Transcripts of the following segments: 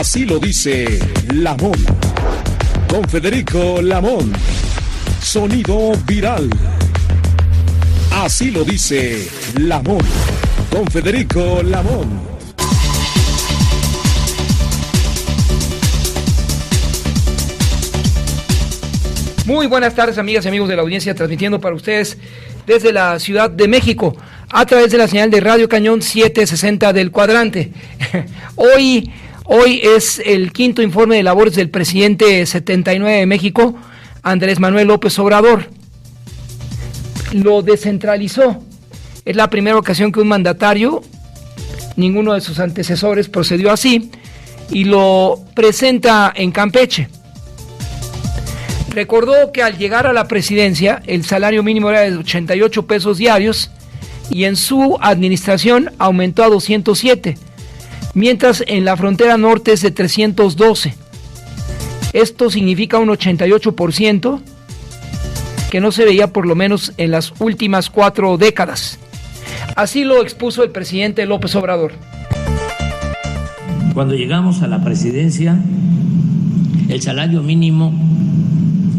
Así lo dice Lamón. Don Federico Lamón. Sonido viral. Así lo dice Lamón. Don Federico Lamón. Muy buenas tardes, amigas y amigos de la audiencia, transmitiendo para ustedes desde la Ciudad de México a través de la señal de Radio Cañón 760 del cuadrante. Hoy es el quinto informe de labores del presidente 79 de México, Andrés Manuel López Obrador. Lo descentralizó. Es la primera ocasión que un mandatario, ninguno de sus antecesores procedió así, y lo presenta en Campeche. Recordó que al llegar a la presidencia el salario mínimo era de 88 pesos diarios y en su administración aumentó a 207, mientras en la frontera norte es de 312. Esto significa un 88% que no se veía por lo menos en las últimas 4 décadas. Así lo expuso el presidente López Obrador. Cuando llegamos a la presidencia, el salario mínimo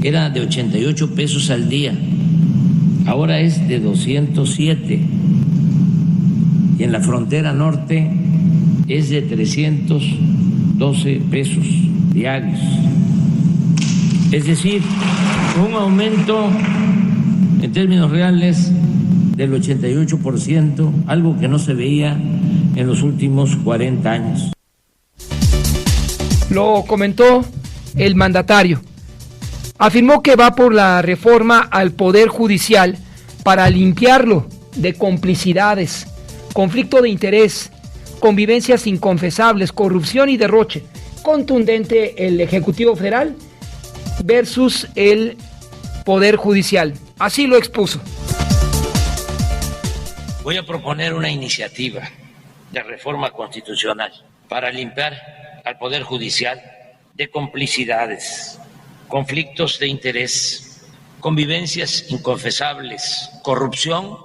era de 88 pesos al día, ahora es de 207, y en la frontera norte es de 312 pesos diarios. Es decir, un aumento en términos reales del 88%, algo que no se veía en los últimos 40 años. Lo comentó el mandatario. Afirmó que va por la reforma al Poder Judicial para limpiarlo de complicidades, conflicto de interés, convivencias inconfesables, corrupción y derroche. Contundente el Ejecutivo Federal versus el Poder Judicial. Así lo expuso. Voy a proponer una iniciativa de reforma constitucional para limpiar al Poder Judicial de complicidades, conflictos de interés, convivencias inconfesables, corrupción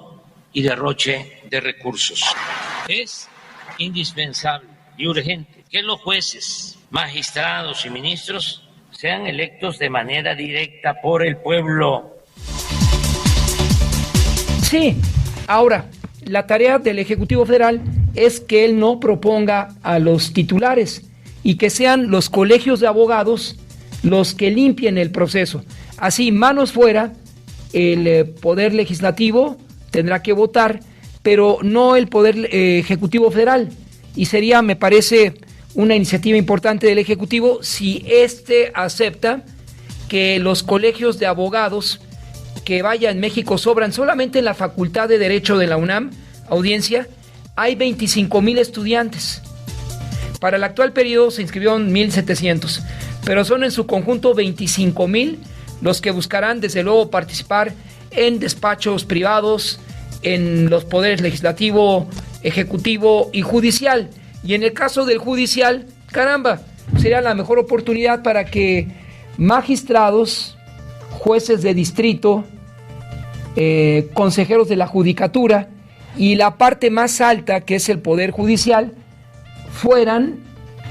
y derroche de recursos. Es indispensable y urgente que los jueces, magistrados y ministros sean electos de manera directa por el pueblo. Sí, ahora, la tarea del Ejecutivo Federal es que él no proponga a los titulares y que sean los colegios de abogados los que limpien el proceso. Así, manos fuera, el Poder Legislativo tendrá que votar, pero no el Poder Ejecutivo Federal. Y sería, me parece, una iniciativa importante del Ejecutivo si éste acepta que los colegios de abogados que vaya en México sobran. Solamente en la Facultad de Derecho de la UNAM, audiencia, hay 25,000 estudiantes. Para el actual periodo se inscribieron 1,700. Pero son en su conjunto 25,000 los que buscarán desde luego participar en despachos privados, en los poderes legislativo, ejecutivo y judicial. Y en el caso del judicial, caramba, sería la mejor oportunidad para que magistrados, jueces de distrito, consejeros de la judicatura y la parte más alta, que es el Poder Judicial, fueran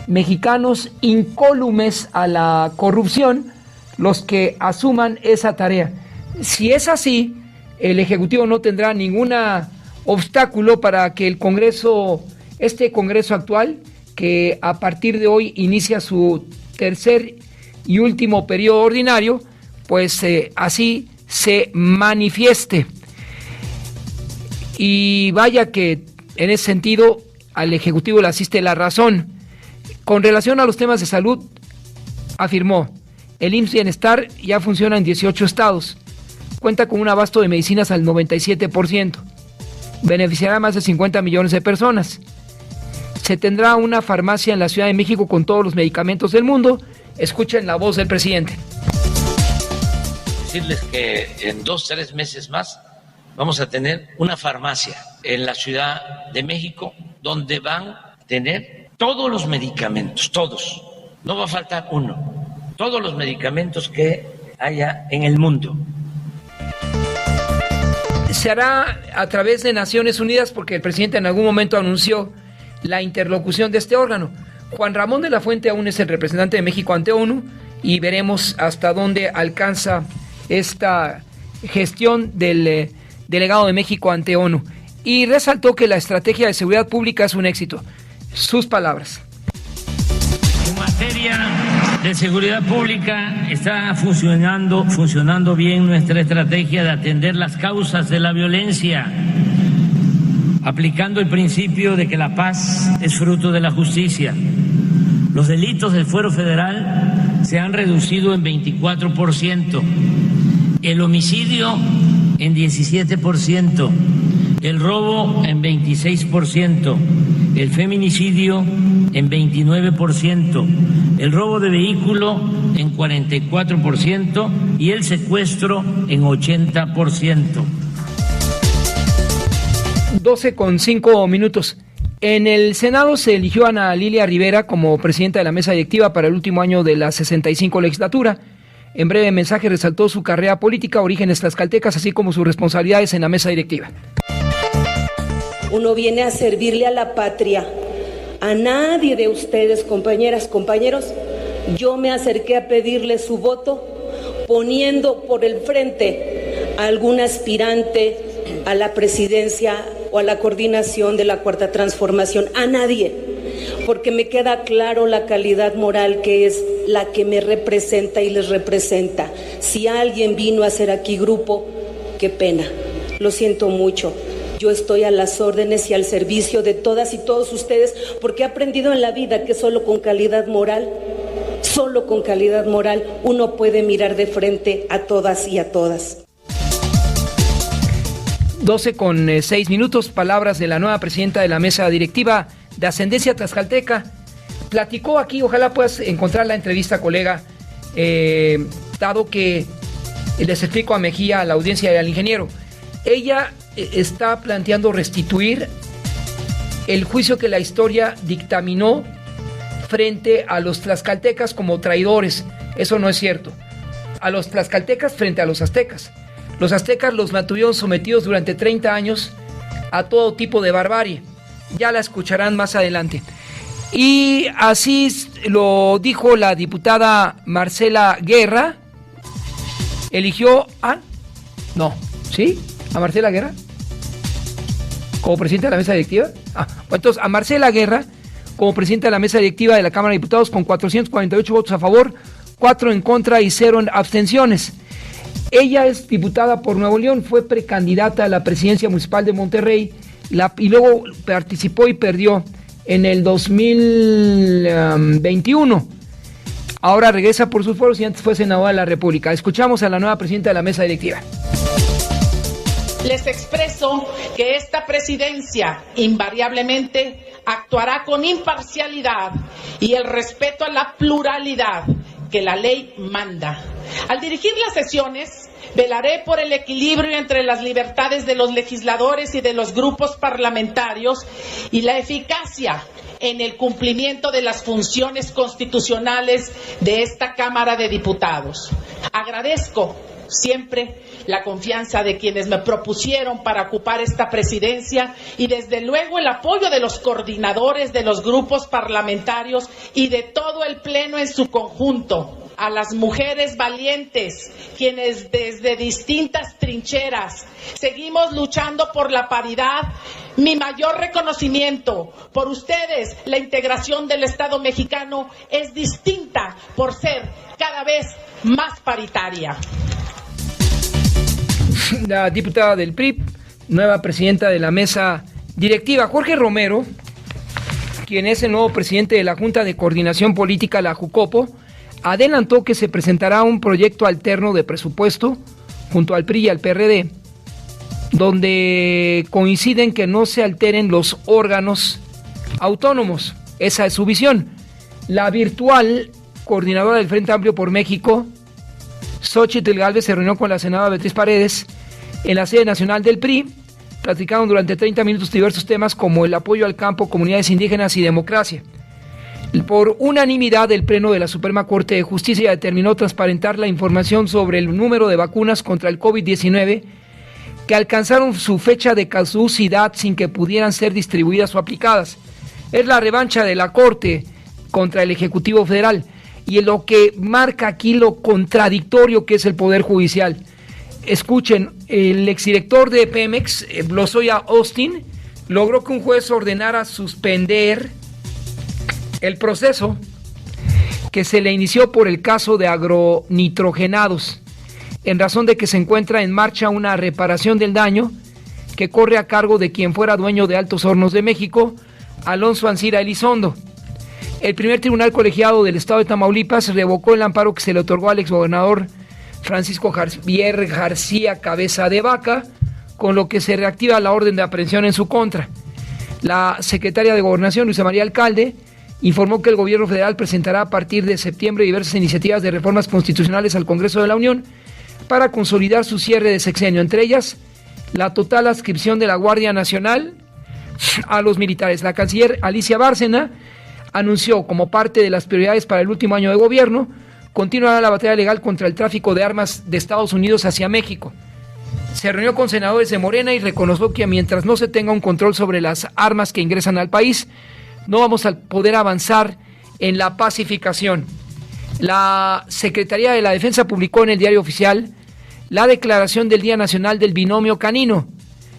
mexicanos incólumes a la corrupción los que asuman esa tarea. Si es así, el Ejecutivo no tendrá ningún obstáculo para que el Congreso, este Congreso actual, que a partir de hoy inicia su tercer y último periodo ordinario, pues así se manifieste. Y vaya que en ese sentido al Ejecutivo le asiste la razón. Con relación a los temas de salud, afirmó, el IMSS Bienestar ya funciona en 18 estados, cuenta con un abasto de medicinas al 97%, beneficiará a más de 50 millones de personas. Se tendrá una farmacia en la Ciudad de México con todos los medicamentos del mundo. Escuchen la voz del presidente. Decirles que en 2-3 meses más vamos a tener una farmacia en la Ciudad de México donde van a tener todos los medicamentos, todos, no va a faltar uno, todos los medicamentos que haya en el mundo. Se hará a través de Naciones Unidas porque el presidente en algún momento anunció la interlocución de este órgano. Juan Ramón de la Fuente aún es el representante de México ante ONU y veremos hasta dónde alcanza esta gestión del delegado de México ante ONU. Y resaltó que la estrategia de seguridad pública es un éxito. Sus palabras. En materia de seguridad pública está funcionando bien nuestra estrategia de atender las causas de la violencia, aplicando el principio de que la paz es fruto de la justicia. Los delitos del fuero federal se han reducido en 24%, el homicidio en 17%, el robo en 26%, el feminicidio en 29%, el robo de vehículo en 44% y el secuestro en 80%. 12:05. En el Senado se eligió a Ana Lilia Rivera como presidenta de la mesa directiva para el último año de la 65 legislatura. En breve mensaje resaltó su carrera política, orígenes tlaxcaltecas, así como sus responsabilidades en la mesa directiva. Uno viene a servirle a la patria. A nadie de ustedes, compañeras, compañeros, yo me acerqué a pedirle su voto poniendo por el frente a algún aspirante a la presidencia o a la coordinación de la Cuarta Transformación. A nadie, porque me queda claro la calidad moral que es la que me representa y les representa. Si alguien vino a hacer aquí grupo, qué pena, lo siento mucho. Yo estoy a las órdenes y al servicio de todas y todos ustedes, porque he aprendido en la vida que solo con calidad moral, uno puede mirar de frente a todas y a todas. 12:06. Palabras de la nueva presidenta de la mesa directiva de ascendencia tlaxcalteca. Platicó aquí, ojalá puedas encontrar la entrevista, colega, dado que les explico a Mejía, a la audiencia y al ingeniero. Ella está planteando restituir el juicio que la historia dictaminó frente a los tlaxcaltecas como traidores. Eso no es cierto. A los tlaxcaltecas frente a los aztecas. Los aztecas los mantuvieron sometidos durante 30 años a todo tipo de barbarie. Ya la escucharán más adelante. Y así lo dijo la diputada Marcela Guerra. Eligió a... No, ¿sí? ¿A Marcela Guerra? ¿Como presidenta de la mesa directiva? Entonces, a Marcela Guerra, como presidenta de la mesa directiva de la Cámara de Diputados, con 448 votos a favor, 4 en contra y 0 en abstenciones. Ella es diputada por Nuevo León, fue precandidata a la presidencia municipal de Monterrey y luego participó y perdió en el 2021. Ahora regresa por sus fueros y antes fue senadora de la República. Escuchamos a la nueva presidenta de la mesa directiva. Les expreso que esta presidencia invariablemente actuará con imparcialidad y el respeto a la pluralidad que la ley manda. Al dirigir las sesiones, velaré por el equilibrio entre las libertades de los legisladores y de los grupos parlamentarios y la eficacia en el cumplimiento de las funciones constitucionales de esta Cámara de Diputados. Agradezco siempre la confianza de quienes me propusieron para ocupar esta presidencia y desde luego el apoyo de los coordinadores de los grupos parlamentarios y de todo el Pleno en su conjunto. A las mujeres valientes, quienes desde distintas trincheras seguimos luchando por la paridad, mi mayor reconocimiento. Por ustedes, la integración del Estado mexicano es distinta por ser cada vez más paritaria. La diputada del PRI, nueva presidenta de la mesa directiva. Jorge Romero, quien es el nuevo presidente de la Junta de Coordinación Política, la JUCOPO, adelantó que se presentará un proyecto alterno de presupuesto junto al PRI y al PRD, donde coinciden que no se alteren los órganos autónomos. Esa es su visión. La virtual coordinadora del Frente Amplio por México, Xóchitl Gálvez, se reunió con la senadora Beatriz Paredes en la sede nacional del PRI. Platicaron durante 30 minutos diversos temas como el apoyo al campo, comunidades indígenas y democracia. Por unanimidad, el Pleno de la Suprema Corte de Justicia determinó transparentar la información sobre el número de vacunas contra el COVID-19 que alcanzaron su fecha de caducidad sin que pudieran ser distribuidas o aplicadas. Es la revancha de la Corte contra el Ejecutivo Federal, y lo que marca aquí lo contradictorio que es el Poder Judicial. Escuchen, el exdirector de Pemex, Lozoya Austin, logró que un juez ordenara suspender el proceso que se le inició por el caso de agronitrogenados, en razón de que se encuentra en marcha una reparación del daño que corre a cargo de quien fuera dueño de Altos Hornos de México, Alonso Ancira Elizondo. El primer tribunal colegiado del estado de Tamaulipas revocó el amparo que se le otorgó al exgobernador Francisco Javier García Cabeza de Vaca, con lo que se reactiva la orden de aprehensión en su contra. La secretaria de Gobernación, Luisa María Alcalde, informó que el gobierno federal presentará a partir de septiembre diversas iniciativas de reformas constitucionales al Congreso de la Unión para consolidar su cierre de sexenio, entre ellas la total adscripción de la Guardia Nacional a los militares. La canciller Alicia Bárcena anunció, como parte de las prioridades para el último año de gobierno, continuará la batalla legal contra el tráfico de armas de Estados Unidos hacia México. Se reunió con senadores de Morena y reconoció que mientras no se tenga un control sobre las armas que ingresan al país, no vamos a poder avanzar en la pacificación. La Secretaría de la Defensa publicó en el Diario Oficial la declaración del Día Nacional del Binomio Canino.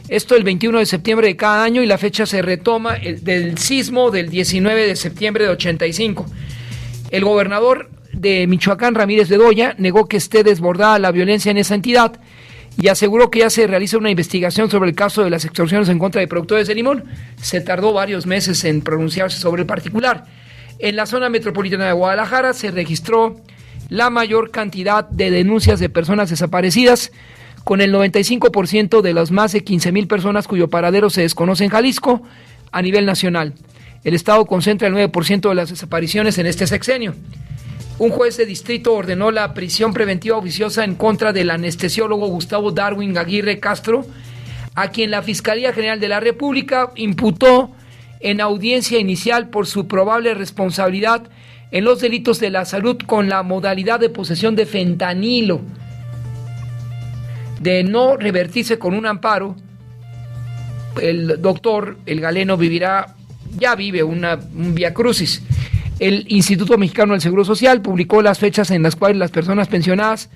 Esto el 21 de septiembre de cada año, y la fecha se retoma del sismo del 19 de septiembre de 85. El gobernador de Michoacán, Ramírez Bedoya, negó que esté desbordada la violencia en esa entidad y aseguró que ya se realiza una investigación sobre el caso de las extorsiones en contra de productores de limón. Se tardó varios meses en pronunciarse sobre el particular. En la zona metropolitana de Guadalajara se registró la mayor cantidad de denuncias de personas desaparecidas, con el 95% de las más de 15,000 personas cuyo paradero se desconoce en Jalisco a nivel nacional. El estado concentra el 9% de las desapariciones en este sexenio. Un juez de distrito ordenó la prisión preventiva oficiosa en contra del anestesiólogo Gustavo Darwin Aguirre Castro, a quien la Fiscalía General de la República imputó en audiencia inicial por su probable responsabilidad en los delitos de la salud con la modalidad de posesión de fentanilo. De no revertirse con un amparo, el doctor, el galeno, ya vive un viacrucis. El Instituto Mexicano del Seguro Social publicó las fechas en las cuales las personas pensionadas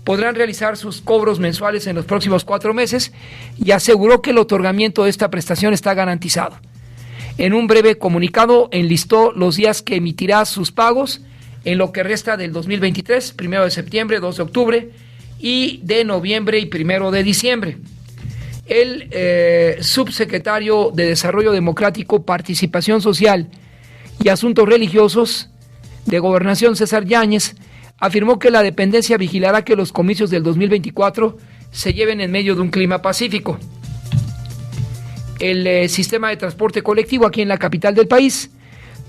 podrán realizar sus cobros mensuales en los próximos 4 meses y aseguró que el otorgamiento de esta prestación está garantizado. En un breve comunicado enlistó los días que emitirá sus pagos en lo que resta del 2023, 1 de septiembre, 2 de octubre y de noviembre y 1 de diciembre. El subsecretario de Desarrollo Democrático, Participación Social y Asuntos Religiosos de Gobernación, César Yáñez, afirmó que la dependencia vigilará que los comicios del 2024 se lleven en medio de un clima pacífico. El sistema de transporte colectivo aquí en la capital del país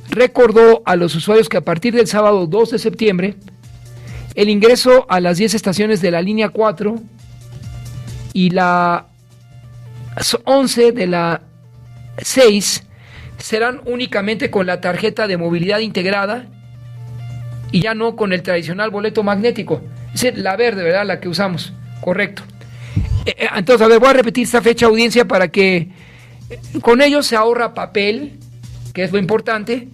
recordó a los usuarios que a partir del sábado 2 de septiembre el ingreso a las 10 estaciones de la línea 4 y las 11 de la 6 serán únicamente con la tarjeta de movilidad integrada y ya no con el tradicional boleto magnético. Es decir, la verde, ¿verdad? La que usamos. Correcto. Entonces, a ver, voy a repetir esta fecha, audiencia, para que con ello se ahorra papel, que es lo importante,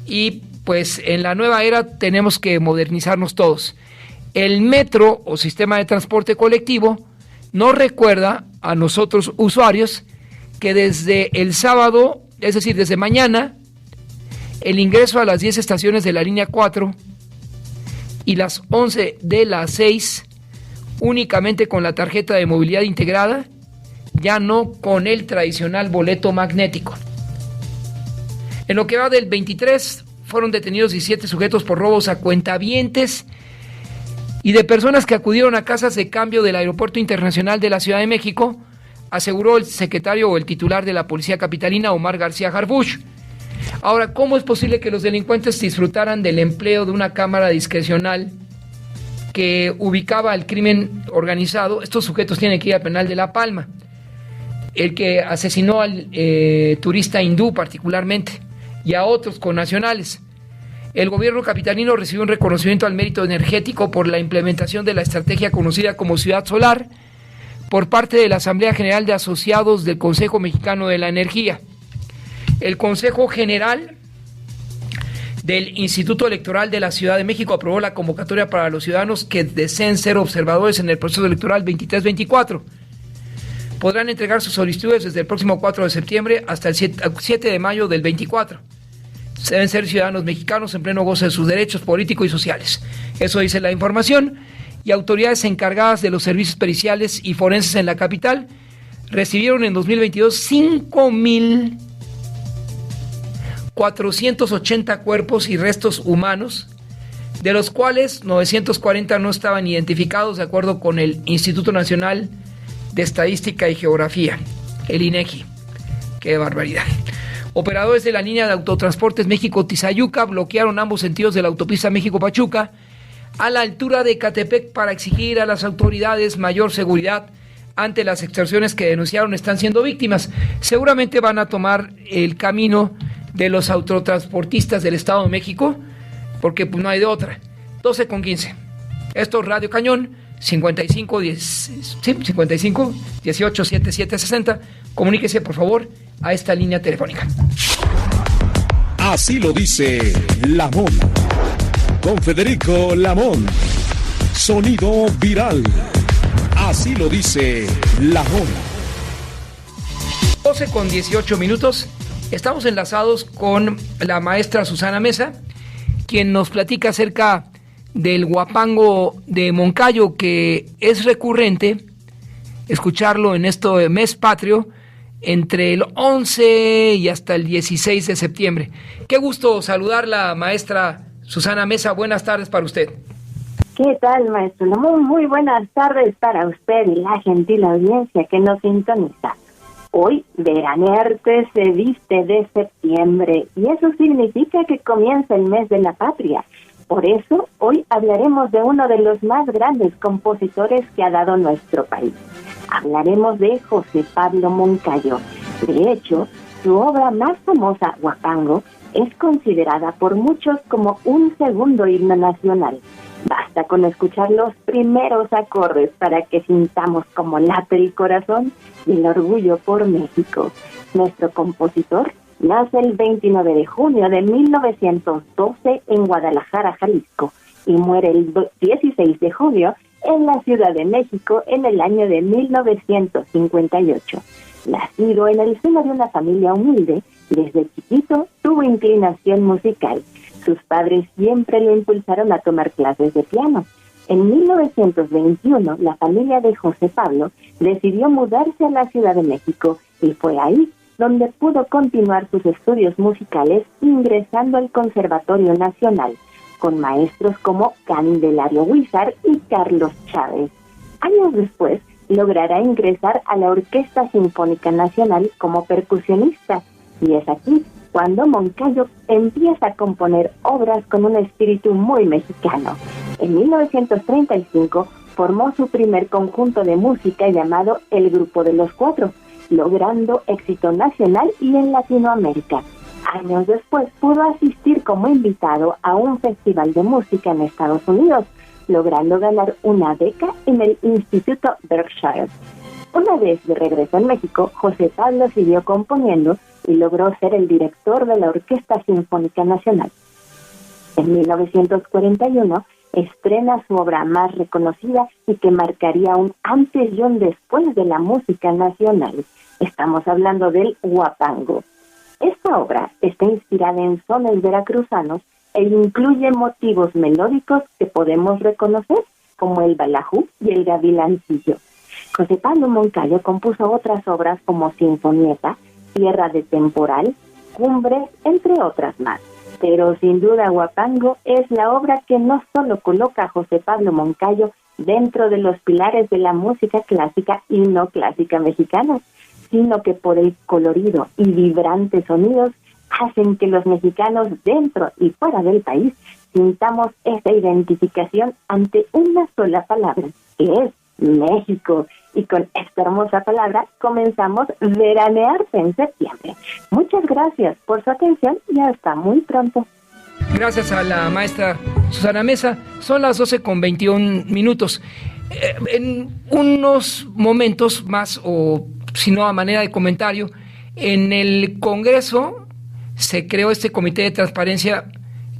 y pues en la nueva era tenemos que modernizarnos todos. El metro o sistema de transporte colectivo nos recuerda a nosotros usuarios que desde el sábado, es decir, desde mañana, el ingreso a las 10 estaciones de la línea 4 y las 11 de la 6 únicamente con la tarjeta de movilidad integrada, ya no con el tradicional boleto magnético. En lo que va del 23, fueron detenidos 17 sujetos por robos a cuentavientes y de personas que acudieron a casas de cambio del Aeropuerto Internacional de la Ciudad de México, aseguró el secretario o el titular de la Policía Capitalina, Omar García Harfuch. Ahora, ¿cómo es posible que los delincuentes disfrutaran del empleo de una cámara discrecional que ubicaba el crimen organizado? Estos sujetos tienen que ir al penal de La Palma. El que asesinó al turista hindú particularmente y a otros connacionales. El gobierno capitalino recibió un reconocimiento al mérito energético por la implementación de la estrategia conocida como Ciudad Solar por parte de la Asamblea General de Asociados del Consejo Mexicano de la Energía. El Consejo General del Instituto Electoral de la Ciudad de México aprobó la convocatoria para los ciudadanos que deseen ser observadores en el proceso electoral 23-24. Podrán entregar sus solicitudes desde el próximo 4 de septiembre hasta el 7 de mayo del 24. Deben ser ciudadanos mexicanos en pleno goce de sus derechos políticos y sociales. Eso dice la información. Y autoridades encargadas de los servicios periciales y forenses en la capital recibieron en 2022 5,480 cuerpos y restos humanos, de los cuales 940 no estaban identificados de acuerdo con el Instituto Nacional de Estadística y Geografía, el INEGI. ¡Qué barbaridad! Operadores de la línea de autotransportes México-Tizayuca bloquearon ambos sentidos de la autopista México-Pachuca a la altura de Ecatepec para exigir a las autoridades mayor seguridad ante las extorsiones que denunciaron están siendo víctimas. Seguramente van a tomar el camino de los autotransportistas del Estado de México, porque pues no hay de otra. 12:15. Esto es Radio Cañón, 55 18 77 60. Comuníquese, por favor, a esta línea telefónica. Así lo dice Lamón. Con Federico Lamón. Sonido viral. Así lo dice Lamón. 12:18. Estamos enlazados con la maestra Susana Mesa, quien nos platica acerca del huapango de Moncayo, que es recurrente escucharlo en este mes patrio entre el 11 y hasta el 16 de septiembre. Qué gusto saludarla, maestra Susana Mesa. Buenas tardes para usted. ¿Qué tal, maestro Lamón? Muy buenas tardes para usted y la gentil audiencia que nos sintoniza. Hoy, Veranearte se viste de septiembre y eso significa que comienza el mes de la patria. Por eso, hoy hablaremos de uno de los más grandes compositores que ha dado nuestro país. Hablaremos de José Pablo Moncayo. De hecho, su obra más famosa, Huapango, es considerada por muchos como un segundo himno nacional. Basta con escuchar los primeros acordes para que sintamos como late el corazón y el orgullo por México. Nuestro compositor nace el 29 de junio de 1912 en Guadalajara, Jalisco, y muere el 16 de junio en la Ciudad de México en el año de 1958. Nacido en el seno de una familia humilde, desde chiquito tuvo inclinación musical. Sus padres siempre lo impulsaron a tomar clases de piano. En 1921, la familia de José Pablo decidió mudarse a la Ciudad de México y fue ahí donde pudo continuar sus estudios musicales ingresando al Conservatorio Nacional, con maestros como Candelario Huízar y Carlos Chávez. Años después, logrará ingresar a la Orquesta Sinfónica Nacional como percusionista, y es aquí cuando Moncayo empieza a componer obras con un espíritu muy mexicano. En 1935 formó su primer conjunto de música llamado El Grupo de los Cuatro, logrando éxito nacional y en Latinoamérica. Años después pudo asistir como invitado a un festival de música en Estados Unidos, logrando ganar una beca en el Instituto Berkshire. Una vez de regreso en México, José Pablo siguió componiendo y logró ser el director de la Orquesta Sinfónica Nacional. En 1941 estrena su obra más reconocida y que marcaría un antes y un después de la música nacional. Estamos hablando del Huapango. Esta obra está inspirada en sones veracruzanos e incluye motivos melódicos que podemos reconocer, como el balajú y el gavilancillo. José Pablo Moncayo compuso otras obras como Sinfonieta, Tierra de Temporal, Cumbres, entre otras más. Pero sin duda Huapango es la obra que no solo coloca a José Pablo Moncayo dentro de los pilares de la música clásica y no clásica mexicana, sino que por el colorido y vibrante sonidos hacen que los mexicanos dentro y fuera del país sintamos esa identificación ante una sola palabra, que es México. Y con esta hermosa palabra comenzamos Veranearte en septiembre. Muchas gracias por su atención y hasta muy pronto. Gracias a la maestra Susana Mesa. Son las 12:21. En unos momentos más, o si no a manera de comentario, en el Congreso se creó este comité de transparencia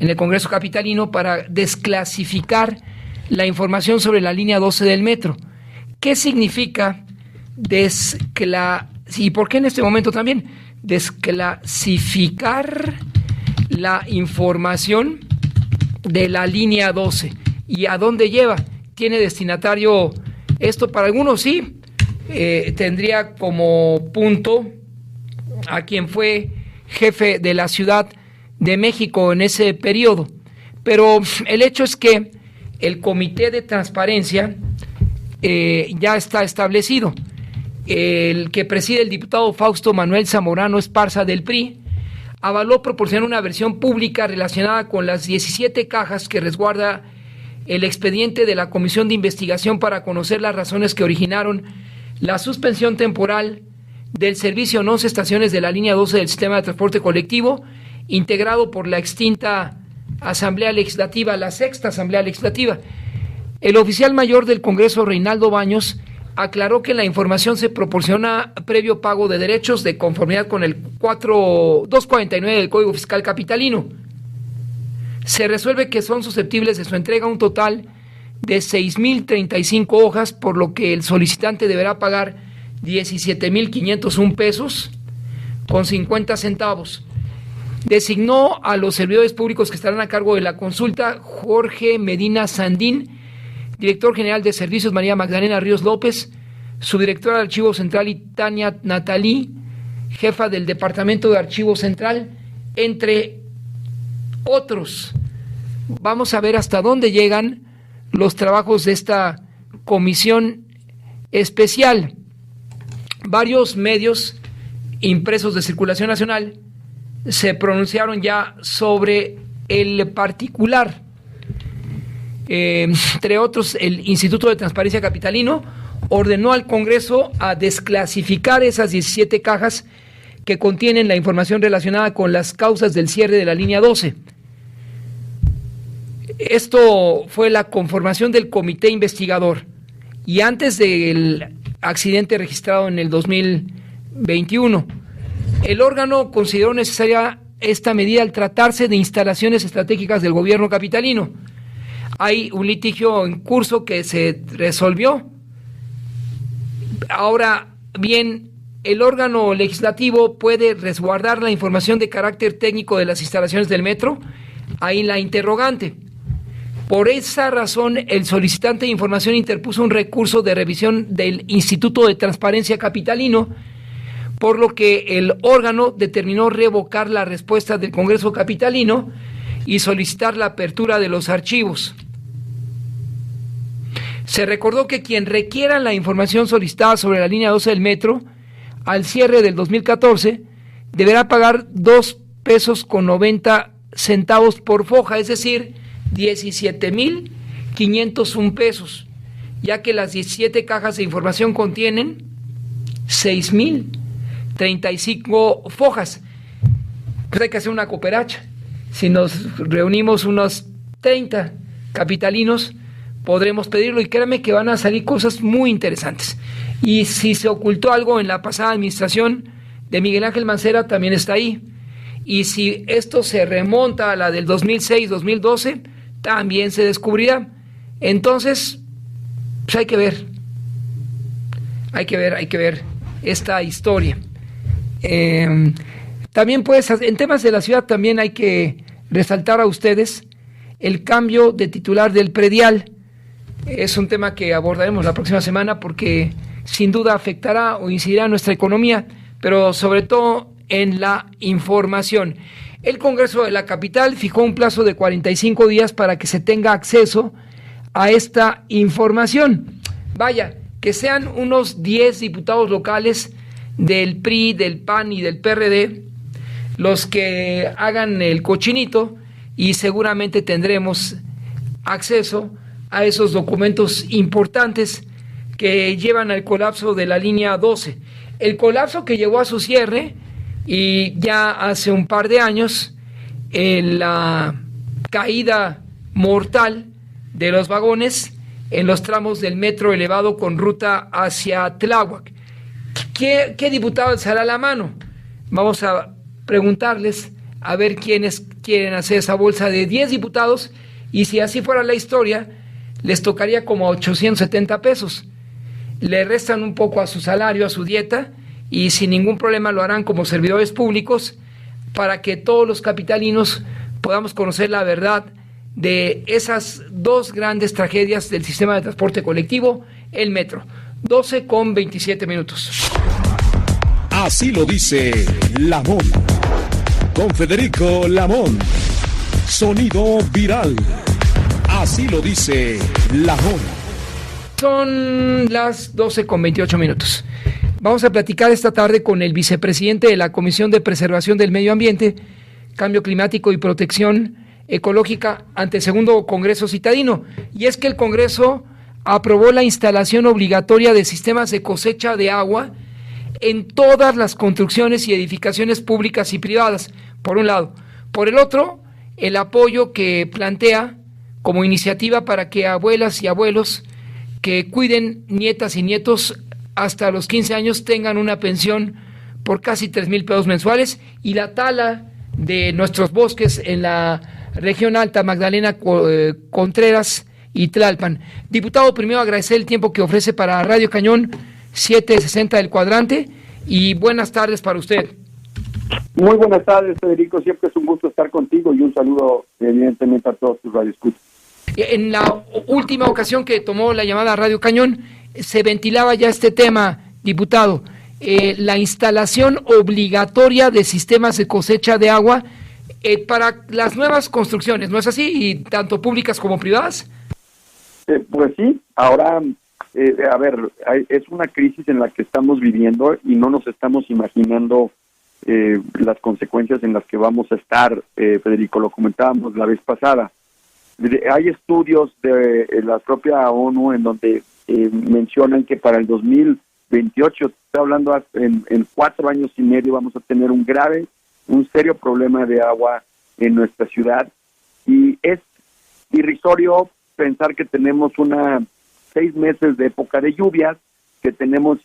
en el Congreso capitalino para desclasificar la información sobre la línea 12 del metro. ¿Qué significa y por qué en este momento también desclasificar la información de la línea 12? ¿Y a dónde lleva? ¿Tiene destinatario esto? Para algunos sí, tendría como punto a quien fue jefe de la Ciudad de México en ese periodo. Pero el hecho es que el Comité de Transparencia ya está establecido. El que preside el diputado Fausto Manuel Zamorano Esparza del PRI avaló proporcionar una versión pública relacionada con las 17 cajas que resguarda el expediente de la Comisión de Investigación para conocer las razones que originaron la suspensión temporal del servicio en 11 estaciones de la línea 12 del sistema de transporte colectivo, integrado por la extinta Asamblea Legislativa, la sexta Asamblea Legislativa. El oficial mayor del Congreso, Reinaldo Baños, aclaró que la información se proporciona previo pago de derechos de conformidad con el 249 del Código Fiscal Capitalino. Se resuelve que son susceptibles de su entrega un total de 6,035 hojas, por lo que el solicitante deberá pagar 17,501 pesos con 50 centavos. Designó a los servidores públicos que estarán a cargo de la consulta: Jorge Medina Sandín, director general de servicios, María Magdalena Ríos López, subdirectora de Archivo Central, y Tania Natalí, jefa del Departamento de Archivo Central, entre otros. Vamos a ver hasta dónde llegan los trabajos de esta comisión especial. Varios medios impresos de circulación nacional se pronunciaron ya sobre el particular. Entre otros, el Instituto de Transparencia Capitalino ordenó al Congreso a desclasificar esas 17 cajas que contienen la información relacionada con las causas del cierre de la línea 12. Esto fue la conformación del comité investigador, y antes del accidente registrado en el 2021, el órgano consideró necesaria esta medida al tratarse de instalaciones estratégicas del gobierno capitalino. Hay un litigio en curso que se resolvió. Ahora bien, el órgano legislativo puede resguardar la información de carácter técnico de las instalaciones del metro. Ahí la interrogante. Por esa razón, el solicitante de información interpuso un recurso de revisión del Instituto de Transparencia Capitalino, por lo que el órgano determinó revocar la respuesta del Congreso capitalino y solicitar la apertura de los archivos. Se recordó que quien requiera la información solicitada sobre la línea 12 del metro al cierre del 2014 deberá pagar 2 pesos con 90 centavos por foja, es decir, 17,501 pesos, ya que las 17 cajas de información contienen 6,035 fojas. Pues hay que hacer una cooperacha. Si nos reunimos unos 30 capitalinos, podremos pedirlo, y créanme que van a salir cosas muy interesantes. Y si se ocultó algo en la pasada administración de Miguel Ángel Mancera, también está ahí. Y si esto se remonta a la del 2006-2012, también se descubrirá. Entonces, pues hay que ver esta historia. También pues, en temas de la ciudad, también hay que resaltar a ustedes el cambio de titular del predial. Es un tema que abordaremos la próxima semana, porque sin duda afectará o incidirá en nuestra economía, pero sobre todo en la información. El Congreso de la capital fijó un plazo de 45 días para que se tenga acceso a esta información. Vaya, que sean unos 10 diputados locales del PRI, del PAN y del PRD los que hagan el cochinito, y seguramente tendremos acceso a esos documentos importantes que llevan al colapso de la línea 12. El colapso que llevó a su cierre, y ya hace un par de años, la caída mortal de los vagones en los tramos del metro elevado con ruta hacia Tláhuac. ¿Qué diputado alzará la mano? Vamos a preguntarles a ver quiénes quieren hacer esa bolsa de 10 diputados, y si así fuera la historia, les tocaría como 870 pesos. Le restan un poco a su salario, a su dieta, y sin ningún problema lo harán como servidores públicos para que todos los capitalinos podamos conocer la verdad de esas dos grandes tragedias del sistema de transporte colectivo, el metro. 12:27. Así lo dice Lamón. Con Federico Lamón. Sonido viral. Así lo dice Lamón. Son las 12:28. Vamos a platicar esta tarde con el vicepresidente de la Comisión de Preservación del Medio Ambiente, Cambio Climático y Protección Ecológica ante el segundo Congreso Citadino. Y es que el Congreso aprobó la instalación obligatoria de sistemas de cosecha de agua en todas las construcciones y edificaciones públicas y privadas, por un lado. Por el otro, el apoyo que plantea como iniciativa para que abuelas y abuelos que cuiden nietas y nietos hasta los 15 años tengan una pensión por casi 3,000 pesos mensuales, y la tala de nuestros bosques en la región alta, Magdalena Contreras y Tlalpan. Diputado, primero agradecer el tiempo que ofrece para Radio Cañón 760 del Cuadrante, y buenas tardes para usted. Muy buenas tardes, Federico, siempre es un gusto estar contigo, y un saludo evidentemente a todos tus radioescuchas. En la última ocasión que tomó la llamada a Radio Cañón, se ventilaba ya este tema, diputado, la instalación obligatoria de sistemas de cosecha de agua para las nuevas construcciones, ¿no es así? Y tanto públicas como privadas. Pues sí, ahora, a ver, es una crisis en la que estamos viviendo y no nos estamos imaginando las consecuencias en las que vamos a estar, Federico, lo comentábamos la vez pasada. Hay estudios de la propia ONU en donde mencionan que para el 2028, estoy hablando en 4 años y medio, vamos a tener un serio problema de agua en nuestra ciudad, y es irrisorio pensar que tenemos 6 meses de época de lluvias, que tenemos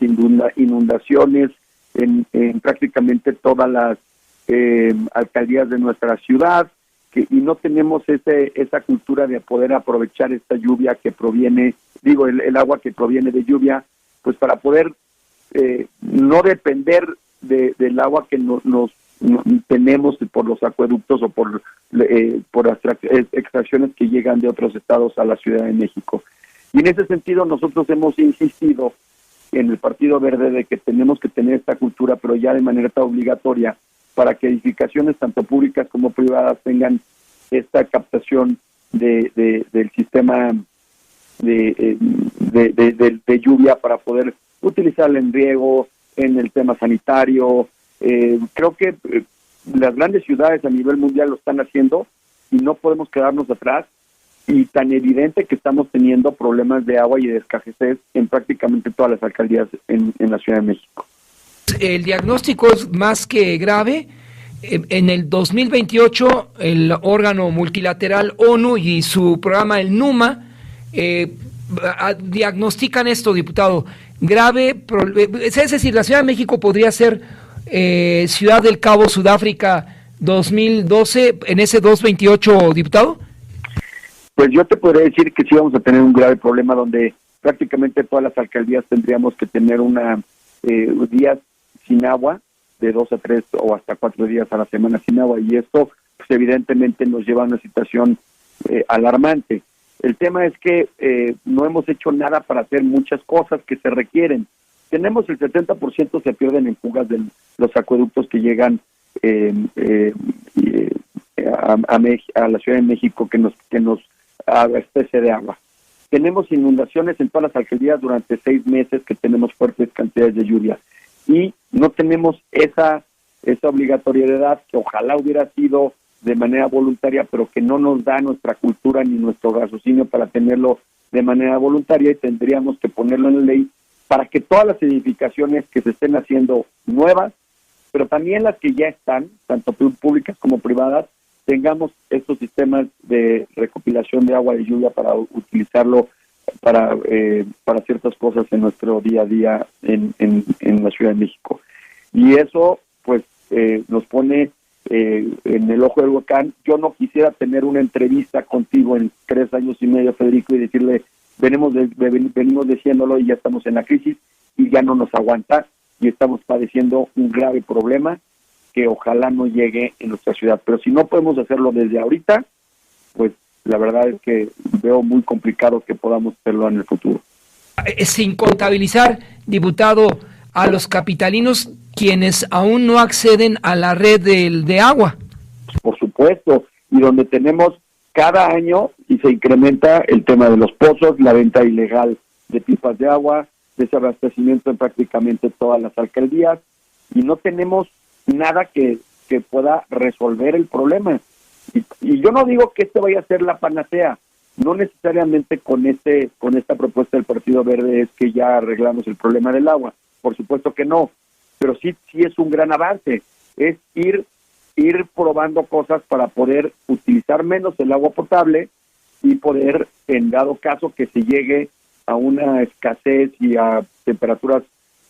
inundaciones en prácticamente todas las alcaldías de nuestra ciudad, y no tenemos esa cultura de poder aprovechar esta lluvia que proviene, el agua que proviene de lluvia, pues para poder no depender del agua que nos tenemos por los acueductos o por extracciones que llegan de otros estados a la Ciudad de México. Y en ese sentido nosotros hemos insistido en el Partido Verde de que tenemos que tener esta cultura, pero ya de manera obligatoria, para que edificaciones tanto públicas como privadas tengan esta captación del sistema de lluvia para poder utilizarla en riego, en el tema sanitario. Creo que las grandes ciudades a nivel mundial lo están haciendo y no podemos quedarnos atrás, y tan evidente que estamos teniendo problemas de agua y de escasez en prácticamente todas las alcaldías en la Ciudad de México. El diagnóstico es más que grave. En el 2028, el órgano multilateral ONU y su programa, el NUMA, diagnostican esto, diputado, grave. Es decir, la Ciudad de México podría ser Ciudad del Cabo, Sudáfrica, 2012, en ese 2028, diputado. Pues yo te podría decir que sí vamos a tener un grave problema donde prácticamente todas las alcaldías tendríamos que tener días sin agua, de 2 a 3 o hasta 4 días a la semana sin agua, y esto pues evidentemente nos lleva a una situación alarmante. El tema es que no hemos hecho nada para hacer muchas cosas que se requieren. Tenemos el 70% se pierden en fugas de los acueductos que llegan a la Ciudad de México, que nos abastece de agua. Tenemos inundaciones en todas las alcaldías durante 6 meses que tenemos fuertes cantidades de lluvia, y no tenemos esa obligatoriedad que ojalá hubiera sido de manera voluntaria, pero que no nos da nuestra cultura ni nuestro raciocinio para tenerlo de manera voluntaria, y tendríamos que ponerlo en la ley para que todas las edificaciones que se estén haciendo nuevas, pero también las que ya están, tanto públicas como privadas, tengamos estos sistemas de recopilación de agua de lluvia para utilizarlo para ciertas cosas en nuestro día a día en la Ciudad de México. Y eso pues nos pone en el ojo del huracán. Yo no quisiera tener una entrevista contigo en 3 años y medio, Federico, y decirle, venimos diciéndolo y ya estamos en la crisis y ya no nos aguanta y estamos padeciendo un grave problema que ojalá no llegue en nuestra ciudad. Pero si no podemos hacerlo desde ahorita, pues la verdad es que veo muy complicado que podamos hacerlo en el futuro. Sin contabilizar, diputado, a los capitalinos quienes aún no acceden a la red de agua. Por supuesto, y donde tenemos cada año y se incrementa el tema de los pozos, la venta ilegal de pipas de agua, desabastecimiento en prácticamente todas las alcaldías, y no tenemos nada que pueda resolver el problema. Y yo no digo que este vaya a ser la panacea, no necesariamente con esta propuesta del Partido Verde es que ya arreglamos el problema del agua, por supuesto que no, pero sí es un gran avance, es ir probando cosas para poder utilizar menos el agua potable y poder, en dado caso que se llegue a una escasez y a temperaturas,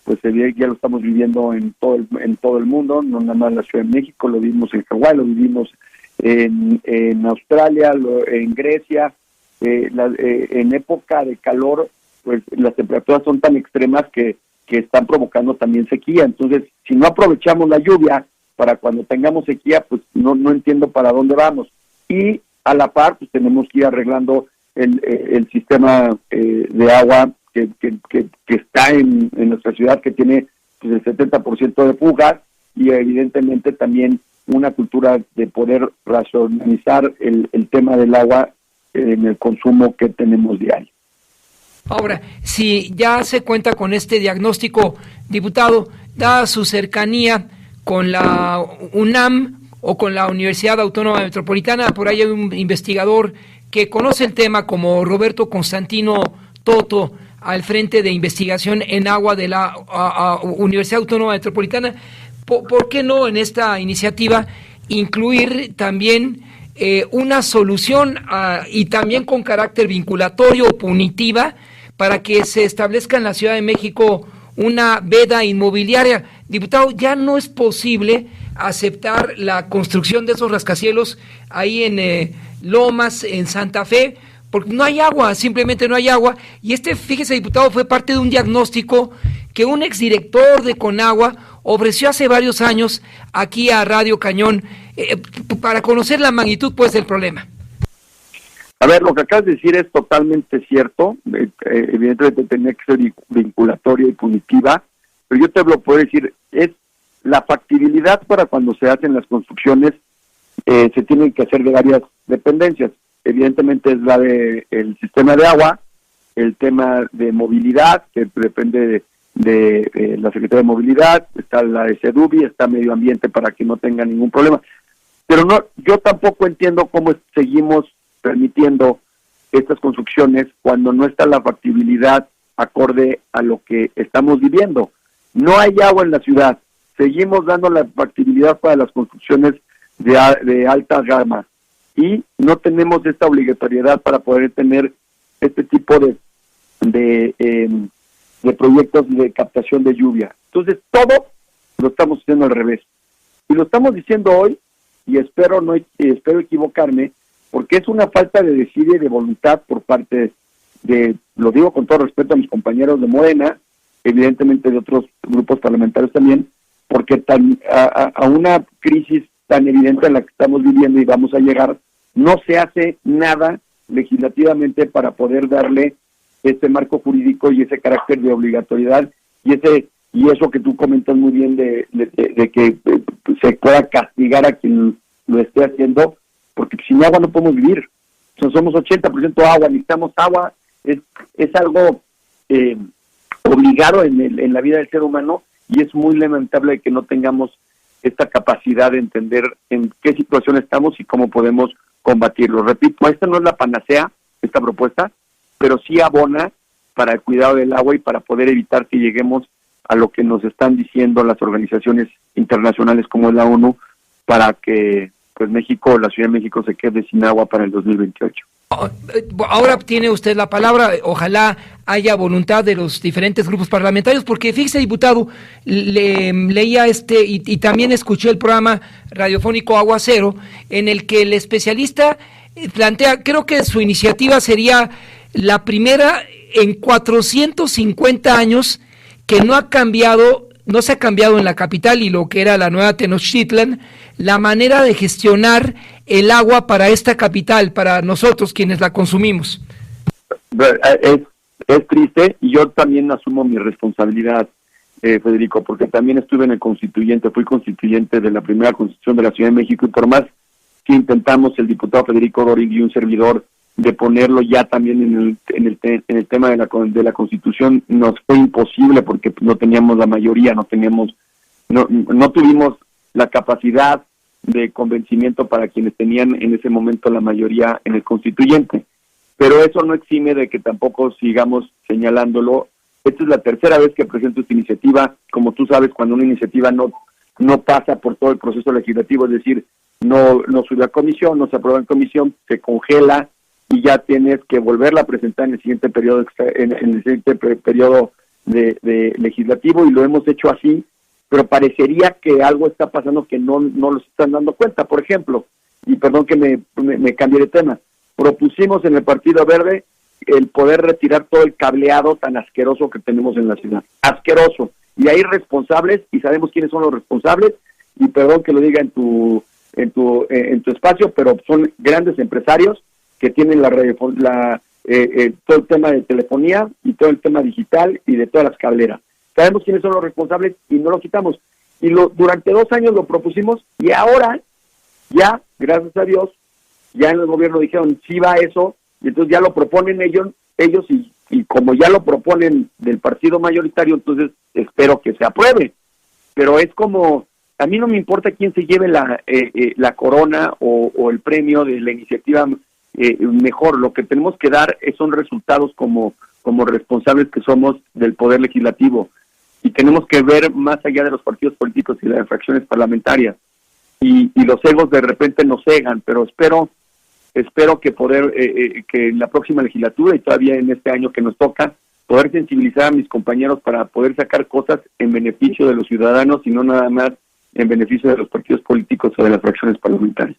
pues ya lo estamos viviendo en todo el mundo, no nada más en la Ciudad de México, lo vimos en Hawái, lo vivimos en Australia, en Grecia, en época de calor, pues las temperaturas son tan extremas que están provocando también sequía. Entonces, si no aprovechamos la lluvia para cuando tengamos sequía, pues no entiendo para dónde vamos. Y a la par, pues tenemos que ir arreglando el sistema de agua que está en nuestra ciudad, que tiene pues, el 70% de fugas, y evidentemente también una cultura de poder racionalizar el tema del agua en el consumo que tenemos diario. Ahora, si ya se cuenta con este diagnóstico, diputado, dada su cercanía con la UNAM o con la Universidad Autónoma Metropolitana, por ahí hay un investigador que conoce el tema como Roberto Constantino Toto, al frente de investigación en agua de la Universidad Autónoma Metropolitana. ¿Por qué no en esta iniciativa incluir también una solución y también con carácter vinculatorio o punitiva para que se establezca en la Ciudad de México una veda inmobiliaria? Diputado, ya no es posible aceptar la construcción de esos rascacielos ahí en Lomas, en Santa Fe, porque no hay agua, simplemente no hay agua. Y fíjese, diputado, fue parte de un diagnóstico que un exdirector de Conagua ofreció hace varios años aquí a Radio Cañón para conocer la magnitud pues del problema. A ver, lo que acabas de decir es totalmente cierto, evidentemente tenía que ser vinculatoria y punitiva, pero yo te lo puedo decir, es la factibilidad para cuando se hacen las construcciones, se tienen que hacer de varias dependencias. Evidentemente es la de el sistema de agua, el tema de movilidad, que depende de la Secretaría de Movilidad, está la de SEDUBI, está Medio Ambiente para que no tenga ningún problema. Pero no, yo tampoco entiendo cómo seguimos permitiendo estas construcciones cuando no está la factibilidad acorde a lo que estamos viviendo. No hay agua en la ciudad, seguimos dando la factibilidad para las construcciones de alta gama y no tenemos esta obligatoriedad para poder tener este tipo de proyectos de captación de lluvia. Entonces todo lo estamos haciendo al revés y lo estamos diciendo hoy y espero equivocarme, porque es una falta de desidia y de voluntad por parte lo digo con todo respeto a mis compañeros de Morena, evidentemente de otros grupos parlamentarios también, porque a una crisis tan evidente en la que estamos viviendo y vamos a llegar, no se hace nada legislativamente para poder darle este marco jurídico y ese carácter de obligatoriedad y eso que tú comentas muy bien de que se pueda castigar a quien lo esté haciendo, porque sin agua no podemos vivir. O sea, somos 80% agua, necesitamos agua, es algo obligado en la vida del ser humano y es muy lamentable que no tengamos esta capacidad de entender en qué situación estamos y cómo podemos combatirlo. Repito, esta no es la panacea, esta propuesta, pero sí abona para el cuidado del agua y para poder evitar que lleguemos a lo que nos están diciendo las organizaciones internacionales como es la ONU, para que pues México, la Ciudad de México se quede sin agua para el 2028. Ahora tiene usted la palabra, ojalá haya voluntad de los diferentes grupos parlamentarios, porque fíjese, diputado, leía y también escuché el programa radiofónico Aguacero, en el que el especialista plantea, creo que su iniciativa sería la primera en 450 años que no se ha cambiado en la capital y lo que era la nueva Tenochtitlan, la manera de gestionar el agua para esta capital, para nosotros quienes la consumimos. Es triste, y yo también asumo mi responsabilidad, Federico, porque también estuve en el constituyente, fui constituyente de la primera constitución de la Ciudad de México, y por más que intentamos el diputado Federico Doring y un servidor de ponerlo ya también en el tema de la Constitución, nos fue imposible porque no teníamos la mayoría, no tuvimos la capacidad de convencimiento para quienes tenían en ese momento la mayoría en el constituyente. Pero eso no exime de que tampoco sigamos señalándolo. Esta es la tercera vez que presento esta iniciativa. Como tú sabes, cuando una iniciativa no pasa por todo el proceso legislativo, es decir, no sube a comisión, no se aprueba en comisión, se congela, y ya tienes que volverla a presentar en el siguiente periodo de legislativo, y lo hemos hecho así, pero parecería que algo está pasando que no lo están dando cuenta. Por ejemplo, y perdón que me cambie de tema, propusimos en el Partido Verde el poder retirar todo el cableado tan asqueroso que tenemos en la ciudad, asqueroso, y hay responsables, y sabemos quiénes son los responsables, y perdón que lo diga en tu espacio, pero son grandes empresarios que tienen todo el tema de telefonía y todo el tema digital y de todas las cableras. Sabemos quiénes son los responsables y no lo quitamos. Y durante 2 años lo propusimos, y ahora, ya, gracias a Dios, ya en el gobierno dijeron, sí va eso, y entonces ya lo proponen ellos y como ya lo proponen del partido mayoritario, entonces espero que se apruebe. Pero es como, a mí no me importa quién se lleve la corona o el premio de la iniciativa mejor. Lo que tenemos que dar son resultados como responsables que somos del Poder Legislativo, y tenemos que ver más allá de los partidos políticos y las fracciones parlamentarias, y los egos de repente nos cegan, pero espero que que en la próxima legislatura y todavía en este año que nos toca, poder sensibilizar a mis compañeros para poder sacar cosas en beneficio de los ciudadanos y no nada más en beneficio de los partidos políticos o de las fracciones parlamentarias.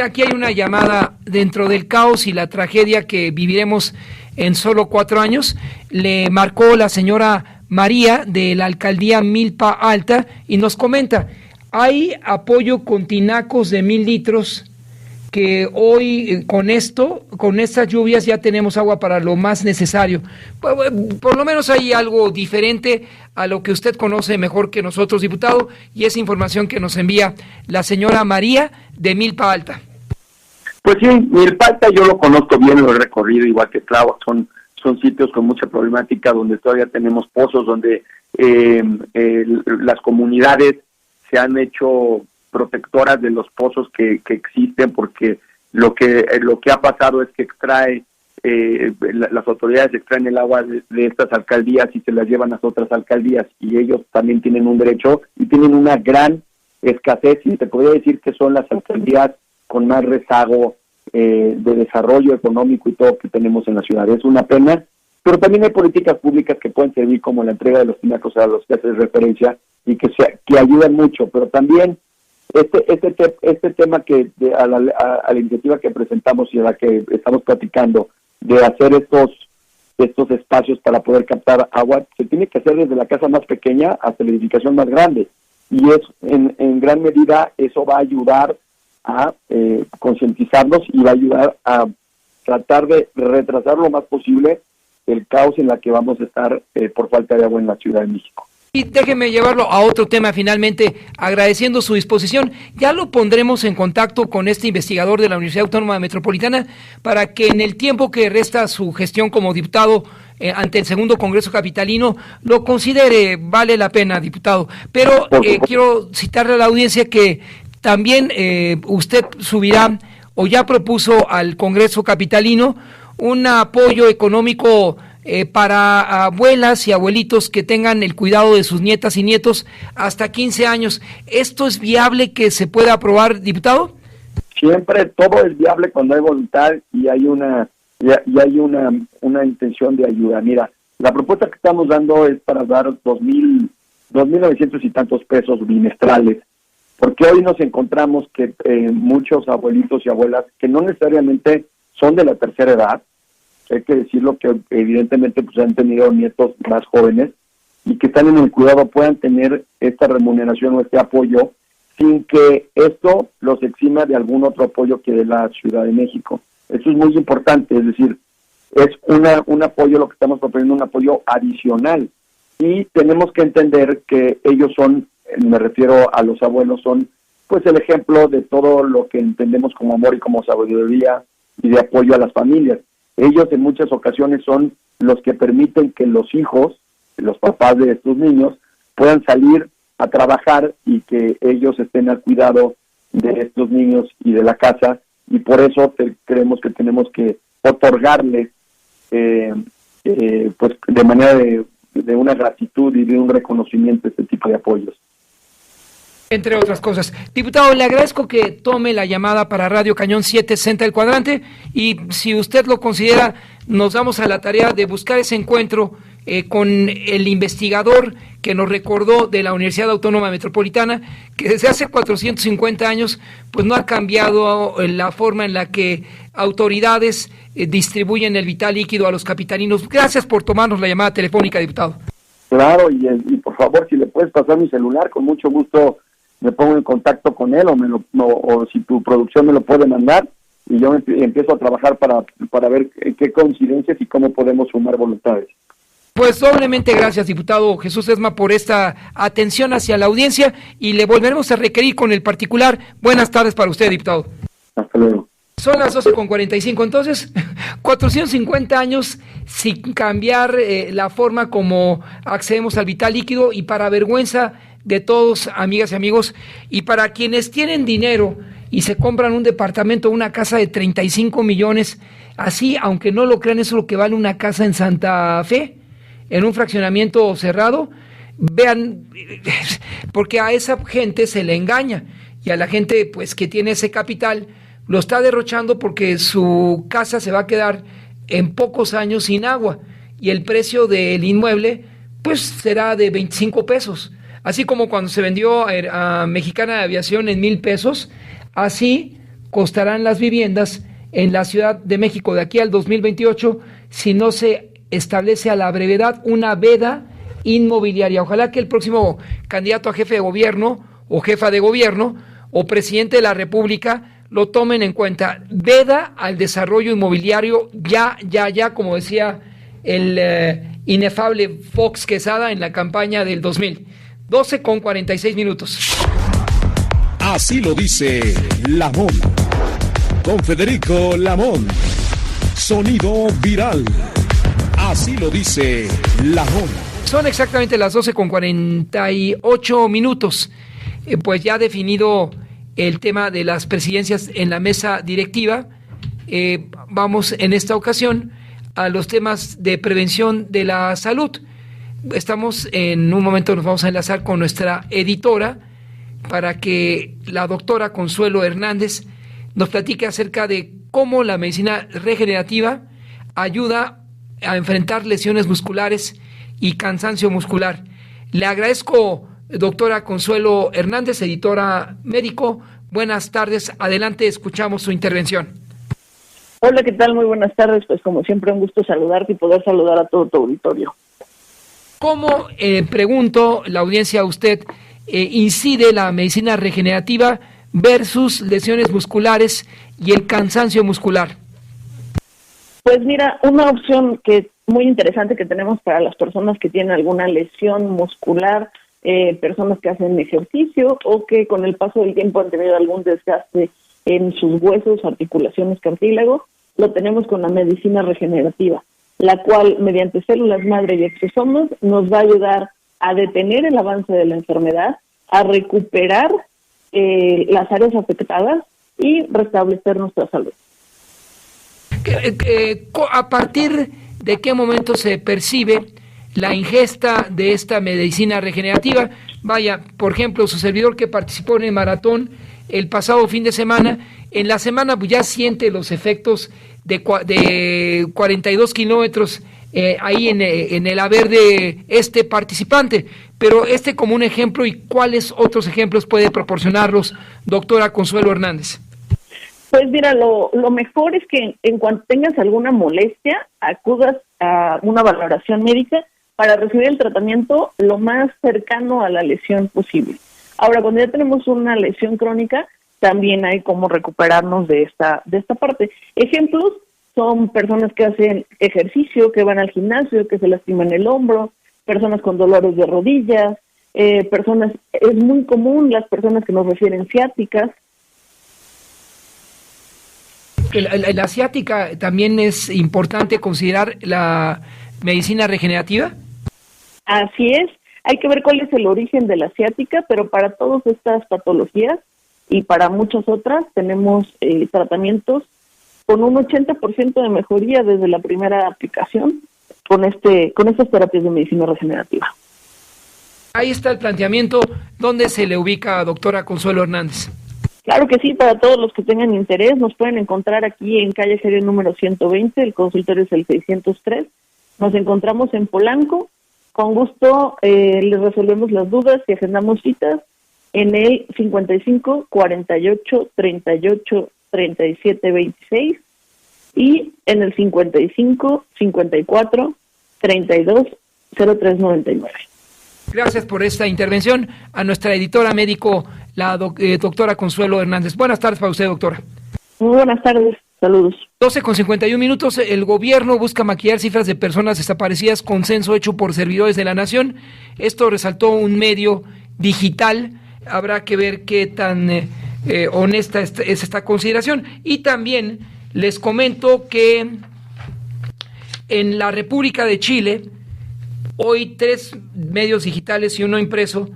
Aquí hay una llamada dentro del caos y la tragedia que viviremos en solo 4 años. Le marcó la señora María de la alcaldía Milpa Alta y nos comenta, hay apoyo con tinacos de 1,000 litros que hoy con estas lluvias ya tenemos agua para lo más necesario. Por lo menos hay algo diferente a lo que usted conoce mejor que nosotros, diputado, y es información que nos envía la señora María de Milpa Alta. Pues sí, Milpa Alta yo lo conozco bien, lo he recorrido, igual que Tláhuac, son sitios con mucha problemática, donde todavía tenemos pozos, donde las comunidades se han hecho protectoras de los pozos que existen, porque lo que ha pasado es que las autoridades extraen el agua de estas alcaldías y se las llevan a otras alcaldías, y ellos también tienen un derecho y tienen una gran escasez, y te podría decir que son las alcaldías con más rezago de desarrollo económico y todo que tenemos en la ciudad. Es una pena, pero también hay políticas públicas que pueden servir, como la entrega de los tinacos a los que haces referencia, y que ayudan mucho, pero también este tema a la iniciativa que presentamos y a la que estamos platicando, de hacer estos espacios para poder captar agua, se tiene que hacer desde la casa más pequeña hasta la edificación más grande, y en gran medida eso va a ayudar a concientizarnos y va a ayudar a tratar de retrasar lo más posible el caos en la que vamos a estar por falta de agua en la Ciudad de México. Y déjeme llevarlo a otro tema finalmente, agradeciendo su disposición. Ya lo pondremos en contacto con este investigador de la Universidad Autónoma Metropolitana para que en el tiempo que resta su gestión como diputado ante el segundo Congreso Capitalino lo considere. Vale la pena, diputado. Pero quiero citarle a la audiencia que también usted subirá o ya propuso al Congreso Capitalino un apoyo económico para abuelas y abuelitos que tengan el cuidado de sus nietas y nietos hasta 15 años. ¿Esto es viable que se pueda aprobar, diputado? Siempre todo es viable cuando hay voluntad y hay una intención de ayuda. Mira, La propuesta que estamos dando es para dar 2.900 y tantos pesos bimestrales, porque hoy nos encontramos que muchos abuelitos y abuelas que no necesariamente son de la tercera edad, hay que decirlo, que evidentemente pues han tenido nietos más jóvenes y que están en el cuidado, puedan tener esta remuneración o este apoyo sin que esto los exima de algún otro apoyo que de la Ciudad de México. Eso es muy importante, es decir, es un apoyo, lo que estamos proponiendo, un apoyo adicional, y tenemos que entender que ellos son, me refiero a los abuelos, son pues el ejemplo de todo lo que entendemos como amor y como sabiduría y de apoyo a las familias. Ellos en muchas ocasiones son los que permiten que los hijos, los papás de estos niños, puedan salir a trabajar y que ellos estén al cuidado de estos niños y de la casa, y por eso creemos que tenemos que otorgarles pues de manera de una gratitud y de un reconocimiento este tipo de apoyos. Entre otras cosas. Diputado, le agradezco que tome la llamada para Radio Cañón 760 El Cuadrante, y si usted lo considera, nos damos a la tarea de buscar ese encuentro con el investigador que nos recordó de la Universidad Autónoma Metropolitana, que desde hace 450 años pues no ha cambiado la forma en la que autoridades distribuyen el vital líquido a los capitalinos. Gracias por tomarnos la llamada telefónica, diputado. Claro, y por favor, si le puedes pasar mi celular, con mucho gusto me pongo en contacto con él, o si tu producción me lo puede mandar, y yo empiezo a trabajar para ver qué coincidencias y cómo podemos sumar voluntades. Pues doblemente gracias, diputado Jesús Esma, por esta atención hacia la audiencia, y le volveremos a requerir con el particular. Buenas tardes para usted, diputado. Hasta luego. Son las 12:45, entonces, 450 años sin cambiar la forma como accedemos al vital líquido, y para vergüenza de todos, amigas y amigos, y para quienes tienen dinero y se compran un departamento, una casa de 35 millones, así, aunque no lo crean, eso es lo que vale una casa en Santa Fe, en un fraccionamiento cerrado. Vean, porque a esa gente se le engaña, y a la gente pues que tiene ese capital lo está derrochando porque su casa se va a quedar en pocos años sin agua, y el precio del inmueble pues será de 25 pesos. Así como cuando se vendió a Mexicana de Aviación en 1,000 pesos, así costarán las viviendas en la Ciudad de México de aquí al 2028 si no se establece a la brevedad una veda inmobiliaria. Ojalá que el próximo candidato a jefe de gobierno o jefa de gobierno o presidente de la República lo tomen en cuenta. Veda al desarrollo inmobiliario ya, como decía el inefable Fox Quesada en la campaña del 2000. 12:46. Así lo dice Lamón. Con Federico Lamón. Sonido viral. Así lo dice Lamón. Son exactamente las 12:48. Pues ya definido el tema de las presidencias en la mesa directiva, vamos en esta ocasión a los temas de prevención de la salud. Estamos en un momento, nos vamos a enlazar con nuestra editora para que la doctora Consuelo Hernández nos platique acerca de cómo la medicina regenerativa ayuda a enfrentar lesiones musculares y cansancio muscular. Le agradezco, doctora Consuelo Hernández, editora médico. Buenas tardes, adelante, escuchamos su intervención. Hola, ¿qué tal? Muy buenas tardes. Pues como siempre, un gusto saludarte y poder saludar a todo tu auditorio. ¿Cómo, pregunto la audiencia a usted, incide la medicina regenerativa versus lesiones musculares y el cansancio muscular? Pues mira, una opción que muy interesante que tenemos para las personas que tienen alguna lesión muscular, personas que hacen ejercicio o que con el paso del tiempo han tenido algún desgaste en sus huesos, articulaciones, cartílagos, lo tenemos con la medicina regenerativa, la cual mediante células madre y exosomas nos va a ayudar a detener el avance de la enfermedad, a recuperar las áreas afectadas y restablecer nuestra salud. ¿A partir de qué momento se percibe la ingesta de esta medicina regenerativa? Vaya, por ejemplo, su servidor que participó en el maratón el pasado fin de semana, en la semana pues ya siente los efectos de 42 kilómetros ahí en el haber de este participante. Pero como un ejemplo, ¿y cuáles otros ejemplos puede proporcionarlos, doctora Consuelo Hernández? Pues mira, lo mejor es que en cuanto tengas alguna molestia, acudas a una valoración médica para recibir el tratamiento lo más cercano a la lesión posible. Ahora, cuando ya tenemos una lesión crónica, también hay cómo recuperarnos de esta parte. Ejemplos son personas que hacen ejercicio, que van al gimnasio, que se lastiman el hombro, personas con dolores de rodillas, es muy común las personas que nos refieren ciáticas. ¿La ciática también es importante considerar la medicina regenerativa? Así es, hay que ver cuál es el origen de la ciática, pero para todas estas patologías y para muchas otras tenemos tratamientos con un 80% de mejoría desde la primera aplicación con estas terapias de medicina regenerativa. Ahí está el planteamiento. ¿Dónde se le ubica, doctora Consuelo Hernández? Claro que sí, para todos los que tengan interés, nos pueden encontrar aquí en calle Serio número 120, el consultorio es el 603. Nos encontramos en Polanco. Con gusto les resolvemos las dudas y agendamos citas en el 55 48 38 37 26 y en el 55 54 32 03 99. Gracias por esta intervención a nuestra editora médico, la doctora Consuelo Hernández. Buenas tardes para usted, doctora. Muy buenas tardes, saludos. 12:51. El gobierno busca maquillar cifras de personas desaparecidas con censo hecho por servidores de la nación. Esto resaltó un medio digital. Habrá que ver qué tan honesta es esta consideración. Y también les comento que en la República de Chile, hoy 3 medios digitales y uno impreso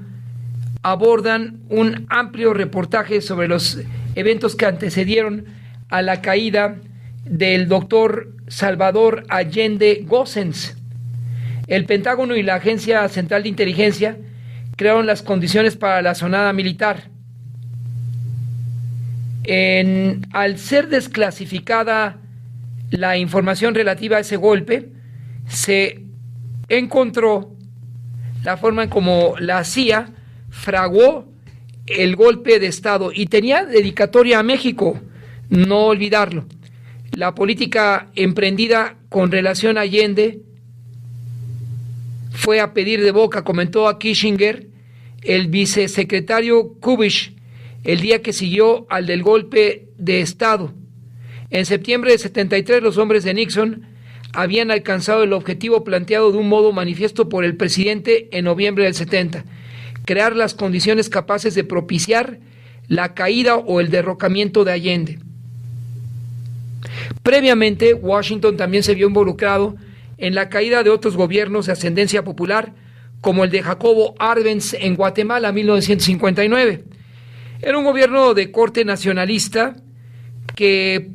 abordan un amplio reportaje sobre los eventos que antecedieron a la caída del doctor Salvador Allende Gossens. El Pentágono y la Agencia Central de Inteligencia crearon las condiciones para la sonada militar. Al ser desclasificada la información relativa a ese golpe, se encontró la forma en como la CIA fraguó el golpe de Estado y tenía dedicatoria a México, no olvidarlo. La política emprendida con relación a Allende fue a pedir de boca, comentó a Kissinger el vicesecretario Kubish el día que siguió al del golpe de Estado. En septiembre de 73 los hombres de Nixon habían alcanzado el objetivo planteado de un modo manifiesto por el presidente en noviembre del 70, crear las condiciones capaces de propiciar la caída o el derrocamiento de Allende. Previamente, Washington también se vio involucrado en la caída de otros gobiernos de ascendencia popular, como el de Jacobo Arbenz en Guatemala, 1959. Era un gobierno de corte nacionalista que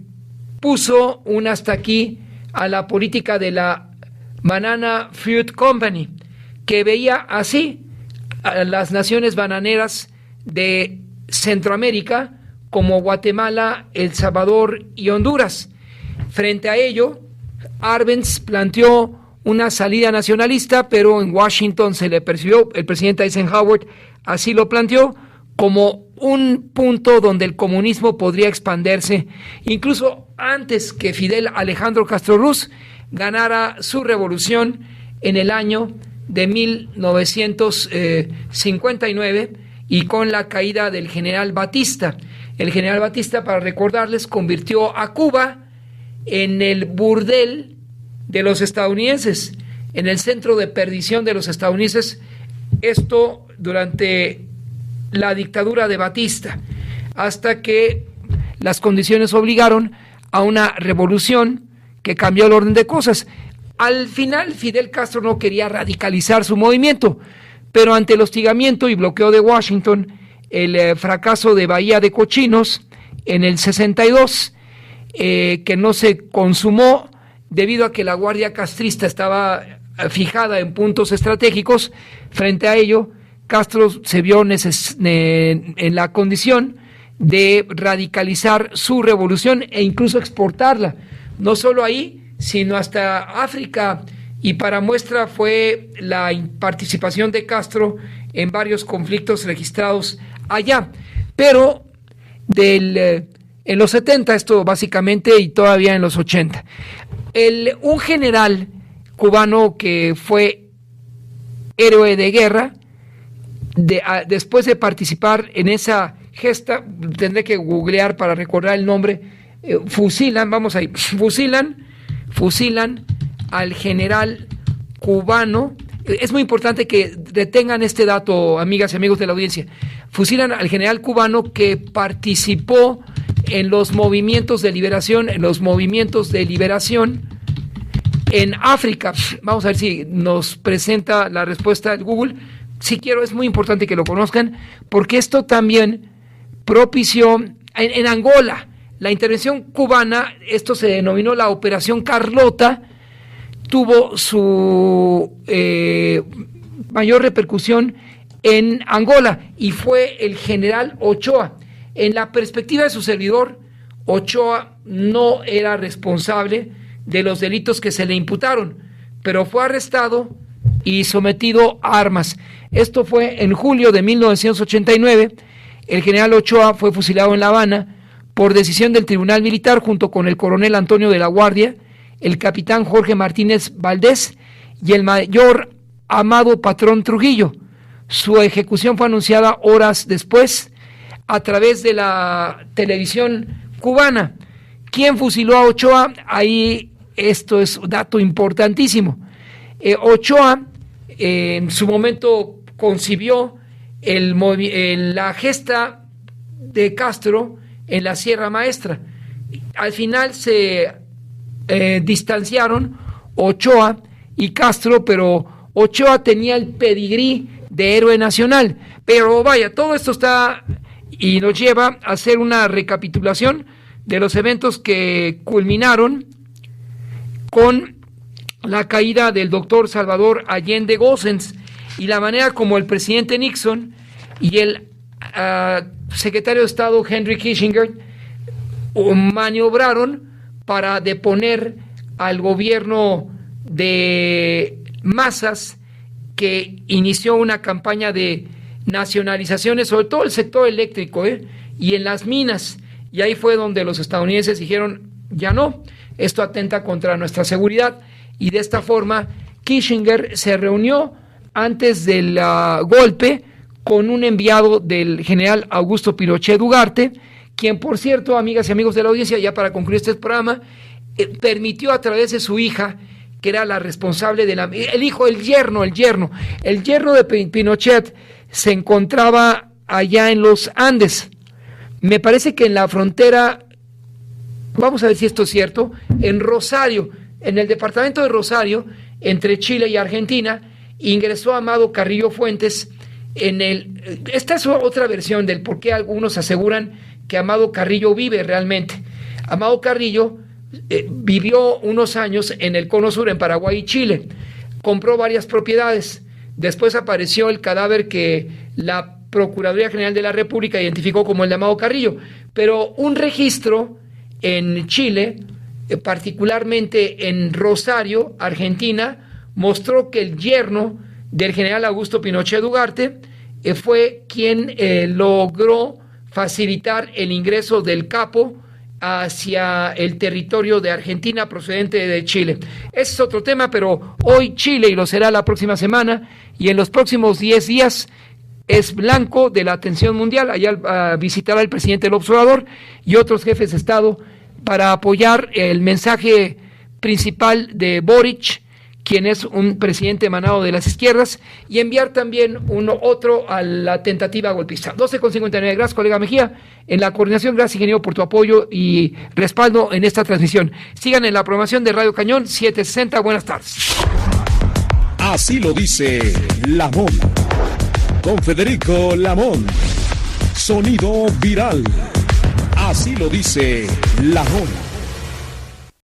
puso un hasta aquí a la política de la Banana Fruit Company, que veía así a las naciones bananeras de Centroamérica como Guatemala, El Salvador y Honduras. Frente a ello, Arbenz planteó una salida nacionalista, pero en Washington se le percibió, el presidente Eisenhower así lo planteó, como un punto donde el comunismo podría expandirse, incluso antes que Fidel Alejandro Castro Ruz ganara su revolución en el año de 1959 y con la caída del general Batista. El general Batista, para recordarles, convirtió a Cuba en el burdel de los estadounidenses, en el centro de perdición de los estadounidenses, esto durante la dictadura de Batista, hasta que las condiciones obligaron a una revolución que cambió el orden de cosas. Al final, Fidel Castro no quería radicalizar su movimiento, pero ante el hostigamiento y bloqueo de Washington, el fracaso de Bahía de Cochinos en el 62, que no se consumó debido a que la guardia castrista estaba fijada en puntos estratégicos. Frente a ello, Castro se vio en la condición de radicalizar su revolución e incluso exportarla, no solo ahí, sino hasta África, y para muestra fue la participación de Castro en varios conflictos registrados allá. Pero en los 70, esto básicamente, y todavía en los 80, un general cubano que fue héroe de guerra, después de participar en esa gesta, tendré que googlear para recordar el nombre, fusilan al general cubano. Es muy importante que detengan este dato, amigas y amigos de la audiencia. Fusilan al general cubano que participó en los movimientos de liberación, en África. Vamos a ver si nos presenta la respuesta de Google. Si quiero, es muy importante que lo conozcan, porque esto también propició en Angola la intervención cubana. Esto se denominó la Operación Carlota, tuvo su mayor repercusión en Angola, y fue el general Ochoa. En la perspectiva de su servidor, Ochoa no era responsable de los delitos que se le imputaron, pero fue arrestado y sometido a armas. Esto fue en julio de 1989. El general Ochoa fue fusilado en La Habana por decisión del Tribunal Militar, junto con el coronel Antonio de la Guardia, el capitán Jorge Martínez Valdés y el mayor Amado Patrón Trujillo. Su ejecución fue anunciada horas después a través de la televisión cubana. ¿Quién fusiló a Ochoa? Ahí esto es un dato importantísimo. Ochoa en su momento concibió la gesta de Castro en la Sierra Maestra. Al final se distanciaron Ochoa y Castro, pero Ochoa tenía el pedigrí de héroe nacional. Pero vaya, todo esto está y nos lleva a hacer una recapitulación de los eventos que culminaron con la caída del doctor Salvador Allende Gossens y la manera como el presidente Nixon y el secretario de Estado Henry Kissinger maniobraron para deponer al gobierno de masas que inició una campaña de nacionalizaciones, sobre todo el sector eléctrico y en las minas, y ahí fue donde los estadounidenses dijeron, ya no, esto atenta contra nuestra seguridad, y de esta forma Kissinger se reunió antes del golpe con un enviado del general Augusto Pinochet Ugarte, quien, por cierto, amigas y amigos de la audiencia, ya para concluir este programa, permitió a través de su hija, que era la responsable de el yerno de Pinochet, se encontraba allá en los Andes. Me parece que en la frontera, vamos a ver si esto es cierto, en Rosario, en el departamento de Rosario, entre Chile y Argentina, ingresó Amado Carrillo Fuentes esta es otra versión del por qué algunos aseguran que Amado Carrillo vive realmente. Amado Carrillo vivió unos años en el Cono Sur, en Paraguay y Chile, compró varias propiedades, después apareció el cadáver que la Procuraduría General de la República identificó como el de Amado Carrillo, pero un registro en Chile, particularmente en Rosario, Argentina, mostró que el yerno del general Augusto Pinochet Ugarte fue quien logró facilitar el ingreso del capo hacia el territorio de Argentina procedente de Chile. Ese es otro tema, pero hoy Chile, y lo será la próxima semana, y en los próximos 10 días, es blanco de la atención mundial. Allá visitará el presidente López Obrador y otros jefes de Estado para apoyar el mensaje principal de Boric, quien es un presidente emanado de las izquierdas, y enviar también otro a la tentativa golpista. 12:59. Gracias, colega Mejía. En la coordinación, gracias, ingeniero, por tu apoyo y respaldo en esta transmisión. Sigan en la programación de Radio Cañón 760. Buenas tardes. Así lo dice Lamón. Con Federico Lamón. Sonido viral. Así lo dice Lamón.